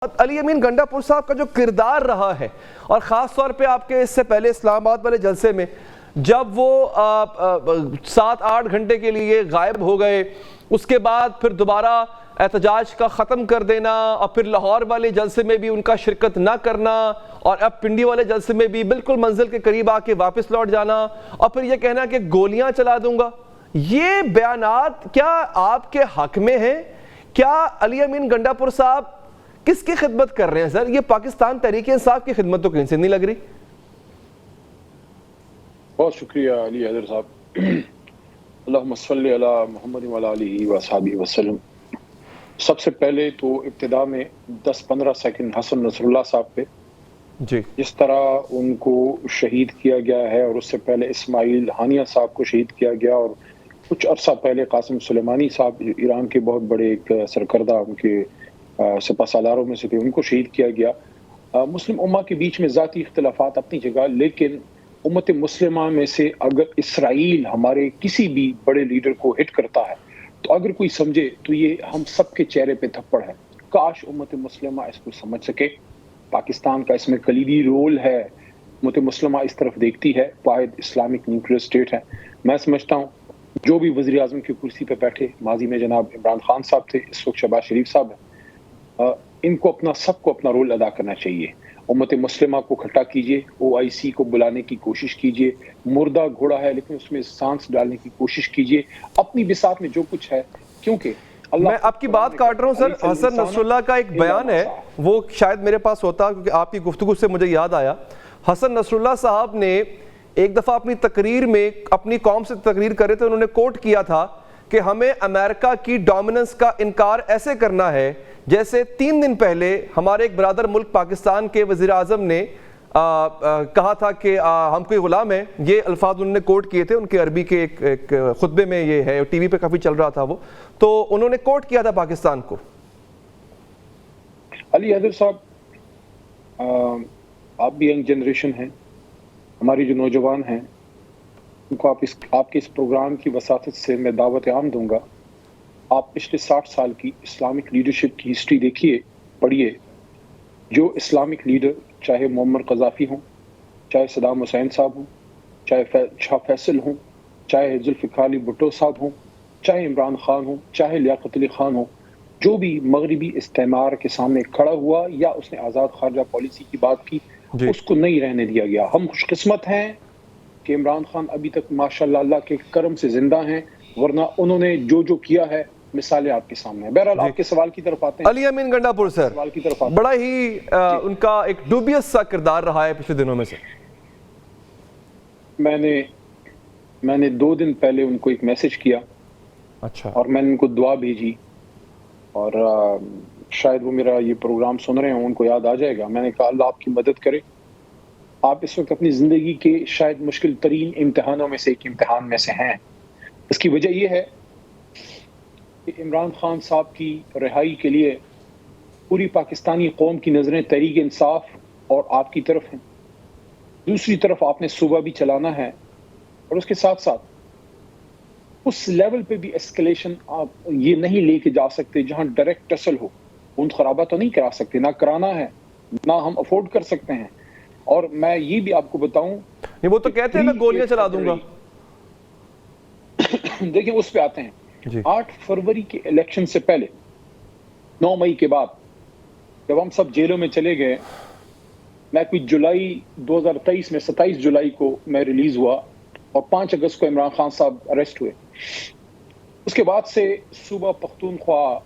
علی امین گنڈاپور صاحب کا جو کردار رہا ہے، اور خاص طور پہ آپ کے اس سے پہلے اسلام آباد والے جلسے میں جب وہ 7-8 گھنٹے کے لیے غائب ہو گئے، اس کے بعد پھر دوبارہ احتجاج کا ختم کر دینا، اور پھر لاہور والے جلسے میں بھی ان کا شرکت نہ کرنا، اور اب پنڈی والے جلسے میں بھی بالکل منزل کے قریب آ کے واپس لوٹ جانا، اور پھر یہ کہنا کہ گولیاں چلا دوں گا، یہ بیانات کیا آپ کے حق میں ہیں؟ کیا علی امین گنڈاپور صاحب کس کی خدمت کر رہے ہیں سر؟ یہ پاکستان تحریک انصاف کی خدمت تو کہیں سے نہیں لگ رہی۔ بہت شکریہ علی حیدر صاحب۔ اللہم صلی علی محمد وعلی آلہ وصحبہ وسلم۔ سب سے پہلے تو ابتدا میں 10-15 سیکنڈ حسن نصر اللہ صاحب پہ، جی، جس طرح ان کو شہید کیا گیا ہے، اور اس سے پہلے اسماعیل ہانیہ صاحب کو شہید کیا گیا، اور کچھ عرصہ پہلے قاسم سلیمانی صاحب ایران کے بہت بڑے ایک سرکردہ ان کے سپہ سالاروں میں سے تھے، ان کو شہید کیا گیا۔ مسلم امہ کے بیچ میں ذاتی اختلافات اپنی جگہ، لیکن امت مسلمہ میں سے اگر اسرائیل ہمارے کسی بھی بڑے لیڈر کو ہٹ کرتا ہے تو اگر کوئی سمجھے تو یہ ہم سب کے چہرے پہ تھپڑ ہے۔ کاش امت مسلمہ اس کو سمجھ سکے۔ پاکستان کا اس میں کلیدی رول ہے، امت مسلمہ اس طرف دیکھتی ہے، واحد اسلامک نیوکلیئر اسٹیٹ ہے۔ میں سمجھتا ہوں جو بھی وزیر اعظم کی کرسی پہ بیٹھے، ماضی میں جناب عمران خان صاحب تھے، اس وقت شہباز شریف صاحب ہیں، ان کو سب کو اپنا رول ادا کرنا چاہیے۔ امت مسلمہ کو کھٹا کیجئے، OIC کو بلانے کی کوشش کیجئے، مردہ گھوڑا ہے لیکن اس میں سانس ڈالنے کی کوشش کیجئے، اپنی بساط میں جو کچھ ہے، کیونکہ میں آپ کی بات کاٹ رہا ہوں سر۔ حسن نصر اللہ کا ایک بیان ہے، وہ شاید میرے پاس ہوتا کیونکہ آپ کی گفتگو سے مجھے یاد آیا۔ حسن نصر اللہ صاحب نے ایک دفعہ اپنی تقریر میں اپنی قوم سے تقریر کر رہے تھے، انہوں نے کوٹ کیا تھا کہ ہمیں امریکہ کی ڈومیننس کا انکار ایسے کرنا ہے جیسے 3 دن پہلے ہمارے ایک برادر ملک پاکستان کے وزیر اعظم نے کہا تھا کہ ہم کوئی غلام ہیں۔ یہ الفاظ انہوں نے کوٹ کیے تھے، ان کے عربی کے ایک خطبے میں یہ ہے، ٹی وی پہ کافی چل رہا تھا وہ، تو انہوں نے کوٹ کیا تھا پاکستان کو۔ علی حیدر صاحب، آپ بھی ینگ جنریشن ہیں، ہماری جو نوجوان ہیں ان کو آپ کے اس پروگرام کی وساطت سے میں دعوت عام دوں گا۔ آپ پچھلے 60 سال کی اسلامک لیڈرشپ کی ہسٹری دیکھیے، پڑھیے۔ جو اسلامک لیڈر، چاہے معمر قذافی ہوں، چاہے صدام حسین صاحب ہوں، چاہے شاہ فیصل ہوں، چاہے ذوالفقار علی بھٹو صاحب ہوں، چاہے عمران خان ہوں، چاہے لیاقت علی خان ہوں، جو بھی مغربی استعمار کے سامنے کھڑا ہوا یا اس نے آزاد خارجہ پالیسی کی بات کی، اس کو نہیں رہنے دیا گیا۔ ہم خوش قسمت ہیں کہ عمران خان ابھی تک ماشاءاللہ اللہ کے کرم سے زندہ ہیں، ورنہ انہوں نے جو کیا ہے مثالیں آپ کے سامنے ہیں۔ بہرحال آپ کے سوال کی طرف آتے ہیں۔ علی امین گنڈاپور سر، بڑا ہی ان کا ایک ڈوبیس سا کردار رہا ہے پچھلے دنوں میں سے۔ میں نے 2 دن پہلے ان کو ایک میسج کیا، اچھا، اور میں نے ان کو دعا بھیجی، اور شاید وہ میرا یہ پروگرام سن رہے ہوں، ان کو یاد آ جائے گا۔ میں نے کہا اللہ آپ کی مدد کرے، آپ اس وقت اپنی زندگی کے شاید مشکل ترین امتحانوں میں سے ایک امتحان میں سے ہیں۔ اس کی وجہ یہ ہے کہ عمران خان صاحب کی رہائی کے لیے پوری پاکستانی قوم کی نظریں تحریک انصاف اور آپ کی طرف ہیں۔ دوسری طرف آپ نے صوبہ بھی چلانا ہے، اور اس کے ساتھ ساتھ اس لیول پہ بھی اسکلیشن آپ یہ نہیں لے کے جا سکتے جہاں ڈائریکٹ ٹسل ہو۔ خون خرابہ تو نہیں کرا سکتے، نہ کرانا ہے، نہ ہم افورڈ کر سکتے ہیں۔ اور میں یہ بھی آپ کو بتاؤں، وہ تو کہتے ہیں میں گولیاں چلا دوں گا۔ دیکھیں اس پہ آتے ہیں۔ 8 فروری کے الیکشن سے پہلے، 9 مئی کے بعد جب ہم سب جیلوں میں چلے گئے، میں کوئی جولائی 2023 میں 27 جولائی کو میں ریلیز ہوا، اور 5 اگست کو عمران خان صاحب اریسٹ ہوئے۔ اس کے بعد سے صوبہ پختونخوا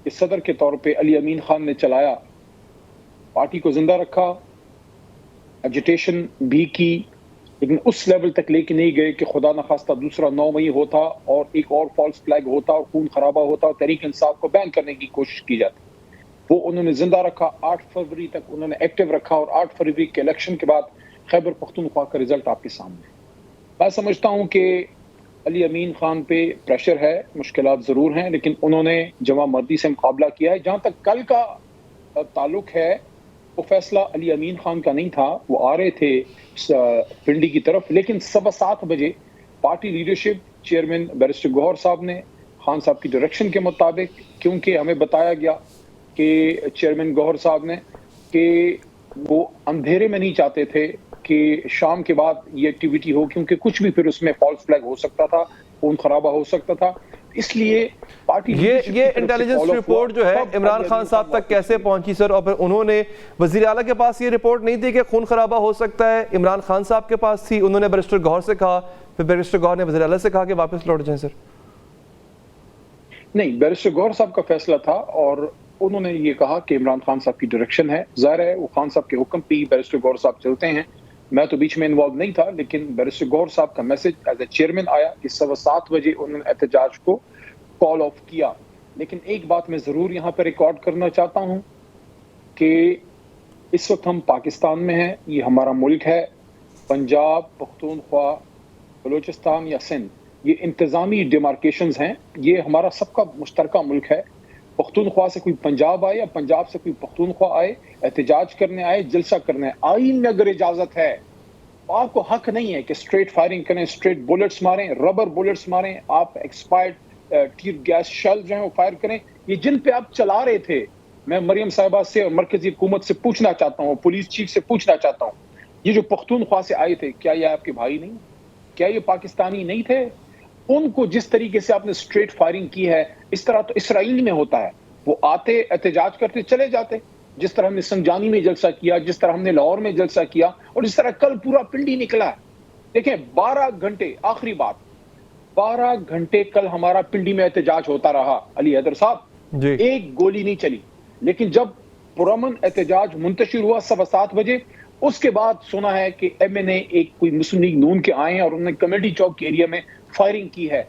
کے صدر کے طور پہ علی امین خان نے چلایا، پارٹی کو زندہ رکھا، ایجیٹیشن بھی کی، لیکن اس لیول تک لے کے نہیں گئے کہ خدا نخواستہ دوسرا 9 مئی ہوتا اور ایک اور فالس فلیگ ہوتا اور خون خرابہ ہوتا اور تحریک انصاف کو بین کرنے کی کوشش کی جاتی۔ وہ انہوں نے زندہ رکھا، 8 فروری تک انہوں نے ایکٹیو رکھا، اور 8 فروری کے الیکشن کے بعد خیبر پختونخوا کا رزلٹ آپ کے سامنے ہے۔ میں سمجھتا ہوں کہ علی امین خان پہ پریشر ہے، مشکلات ضرور ہیں، لیکن انہوں نے جمع مردی سے مقابلہ کیا ہے۔ جہاں تک کل کا تعلق ہے، وہ فیصلہ علی امین خان کا نہیں تھا، وہ آ رہے تھے پنڈی کی طرف، لیکن 7:15 بجے پارٹی لیڈرشپ چیئرمین بیرسٹر گوہر صاحب نے خان صاحب کی ڈائریکشن کے مطابق، کیونکہ ہمیں بتایا گیا کہ چیئرمین گوہر صاحب نے کہ وہ اندھیرے میں نہیں چاہتے تھے کہ شام کے بعد یہ ایکٹیویٹی ہو، کیونکہ کچھ بھی پھر اس میں فالس فلیگ ہو سکتا تھا، خون خرابہ ہو سکتا تھا، اس لیے پارٹی یہ انٹیلیجنس رپورٹ جو ہے عمران خان صاحب تک کیسے پہنچی سر؟ اور پھر انہوں نے وزیر اعلیٰ کے پاس یہ رپورٹ نہیں تھی کہ خون خرابہ ہو سکتا ہے، عمران خان صاحب کے پاس تھی، انہوں نے بیرسٹر گوہر سے کہا، پھر بیرسٹر گوہر نے وزیر اعلیٰ سے کہا کہ واپس لوٹ جائیں سر؟ نہیں، بیرسٹر گوہر صاحب کا فیصلہ تھا اور انہوں نے یہ کہا کہ عمران خان صاحب کی ڈائریکشن ہے، ظاہر ہے وہ خان صاحب کے حکم پہ بیرسٹر گوہر صاحب چلتے ہیں، میں تو بیچ میں انوالو نہیں تھا، لیکن بیرسٹر گوہر صاحب کا میسج ایز اے چیئرمین آیا کہ 7:15 بجے انہوں نے احتجاج کو کال آف کیا۔ لیکن ایک بات میں ضرور یہاں پہ ریکارڈ کرنا چاہتا ہوں کہ اس وقت ہم پاکستان میں ہیں، یہ ہمارا ملک ہے، پنجاب، پختونخوا، بلوچستان یا سندھ، یہ انتظامی ڈیمارکیشنز ہیں، یہ ہمارا سب کا مشترکہ ملک ہے۔ پختونخوا سے کوئی پنجاب آئے یا پنجاب سے کوئی پختونخوا آئے، احتجاج کرنے آئے، جلسہ کرنے، آئین میں اگر اجازت ہے، آپ کو حق نہیں ہے کہ اسٹریٹ فائرنگ کریں، اسٹریٹ بلٹس ماریں، ربر بلٹس ماریں، آپ ایکسپائرڈ ٹیر گیس شیل جو ہیں وہ فائر کریں۔ یہ جن پہ آپ چلا رہے تھے، میں مریم صاحبہ سے اور مرکزی حکومت سے پوچھنا چاہتا ہوں، پولیس چیف سے پوچھنا چاہتا ہوں، یہ جو پختونخوا سے آئے تھے، کیا یہ آپ کے بھائی نہیں؟ کیا یہ پاکستانی نہیں تھے؟ ان کو جس طریقے سے آپ نے اسٹریٹ فائرنگ کی ہے، اس طرح تو اسرائیل میں ہوتا ہے، وہ آتے احتجاج کرتے چلے جاتے، جس طرح ہم نے سنجانی میں جلسہ کیا، جس طرح ہم نے لاہور میں جلسہ کیا، اور جس طرح کل پورا پنڈی نکلا ہے۔ دیکھیں 12 گھنٹے، آخری بات، 12 گھنٹے کل ہمارا پنڈی میں احتجاج ہوتا رہا، علی حیدر صاحب، ایک گولی نہیں چلی، لیکن جب پرامن احتجاج منتشر ہوا 7:15 بجے، اس کے بعد سنا ہے کہ ایم این اے ایک کوئی مسلم لیگ نون کے آئے ہیں اور انہوں نے کمیٹی چوک کے ایریا میں فائرنگ کی ہے۔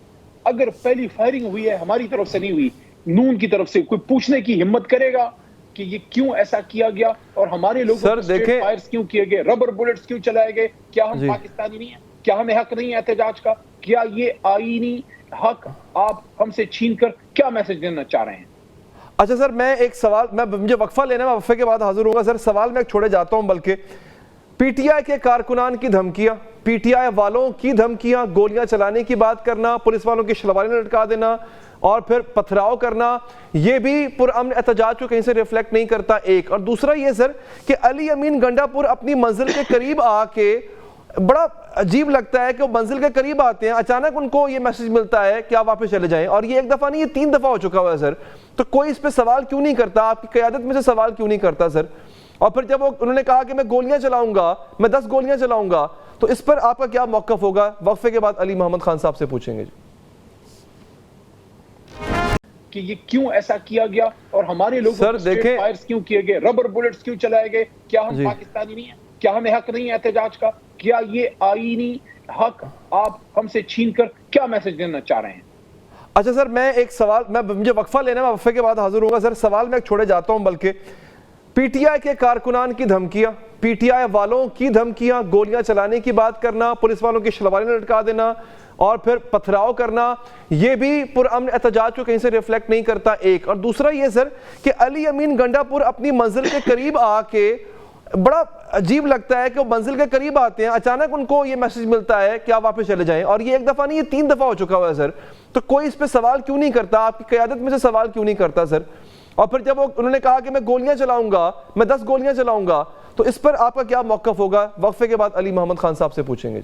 اگر پہلی فائرنگ ہوئی ہے ہماری طرف سے نہیں ہوئی، نون کی طرف سے، کوئی پوچھنے کی ہمت کرے گا کہ یہ کیوں ایسا کیا گیا اور ہمارے لوگوں کو اسٹریٹ فائرز کیوں کیے گئے، ربر بلٹس کیوں چلائے گئے؟ کیا ہم پاکستانی نہیں ہیں؟ کیا ہمیں حق نہیں ہے احتجاج کا؟ کیا یہ آئینی حق آپ ہم سے چھین کر کیا میسج دینا چاہ رہے ہیں؟ اچھا سر، میں ایک سوال، مجھے وقفہ لینا ہے، میں وقفے کے بعد حاضر ہوں گا سر۔ سوال میں ایک چھوڑے جاتا ہوں، بلکہ پی ٹی آئی کے کارکنان کی دھمکیاں، پی ٹی آئی والوں کی دھمکیاں، گولیاں چلانے کی بات کرنا، پولیس والوں کی شلواریں لٹکا دینا اور پھر پتھراؤ کرنا، یہ بھی پرامن احتجاج کو کہیں سے ریفلیکٹ نہیں کرتا، ایک۔ اور دوسرا یہ سر کہ علی امین گنڈا پور اپنی منزل کے قریب آ کے، بڑا عجیب لگتا ہے کہ وہ منزل کے قریب آتے ہیں، اچانک ان کو یہ میسج ملتا ہے کہ آپ واپس چلے جائیں، اور یہ ایک دفعہ نہیں، یہ 3 دفعہ ہو چکا ہوا ہے سر۔ تو کوئی اس پہ سوال کیوں نہیں کرتا؟ آپ کی قیادت میں سے سوال کیوں نہیں کرتا سر؟ اور پھر جب انہوں نے کہا کہ میں گولیاں چلاؤں گا، میں 10 گولیاں چلاؤں گا، تو اس پر آپ کا کیا موقف ہوگا؟ وقفے کے بعد علی محمد خان صاحب سے پوچھیں گے کہ یہ کیوں ایسا کیا گیا اور ہمارے لوگوں کو اسٹریٹ فائرز کیوں کیے گئے، ربر بلٹس کیوں چلائے گئے؟ کیا ہم پاکستانی نہیں ہیں؟ کیا ہمیں حق نہیں ہے احتجاج کا؟ کیا یہ آئینی حق آپ ہم سے چھین کر کیا میسج دینا چاہ رہے ہیں؟ اچھا سر، میں ایک سوال، مجھے وقفہ لینا ہے، میں وقفے کے بعد حاضر ہوں گا سر۔ سوال میں ایک چھوڑے جاتا ہوں، بلکہ پی ٹی آئی کے کارکنان کی دھمکیاں، پی ٹی آئی والوں کی دھمکیاں، گولیاں چلانے کی بات کرنا، پولیس والوں کی شلواریں لٹکا دینا اور پھر پتھراؤ کرنا، یہ بھی پرامن احتجاج کو کہیں سے ریفلیکٹ نہیں کرتا، ایک۔ اور دوسرا یہ سر کہ علی امین گنڈا پور اپنی منزل کے قریب آ کے، بڑا عجیب لگتا ہے کہ وہ منزل کے قریب آتے ہیں، اچانک ان کو یہ میسج ملتا ہے کہ آپ واپس چلے جائیں، اور یہ ایک دفعہ نہیں، یہ 3 دفعہ ہو چکا ہوا ہے سر۔ تو کوئی اس پہ سوال کیوں نہیں کرتا؟ آپ کی قیادت میں سے سوال کیوں نہیں کرتا سر؟ اور پھر جب انہوں نے کہا کہ میں گولیاں چلاؤں گا، میں 10 گولیاں چلاؤں گا، تو اس پر آپ کا کیا موقف ہوگا؟ وقفے کے بعد علی محمد خان صاحب سے پوچھیں گے